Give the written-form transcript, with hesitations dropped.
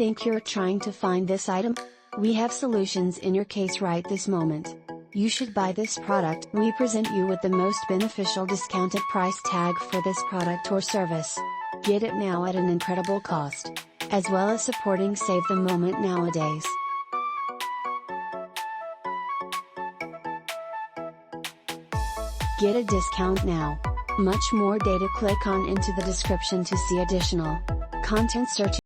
Think you're trying to find this item? We have solutions in your case right this moment. You should buy this product. We present you with the most beneficial discounted price tag for this product or service. Get it now at an incredible cost. As well as supporting Save the Moment nowadays. Get a discount now. Much more data. Click on into the description to see additional content. Search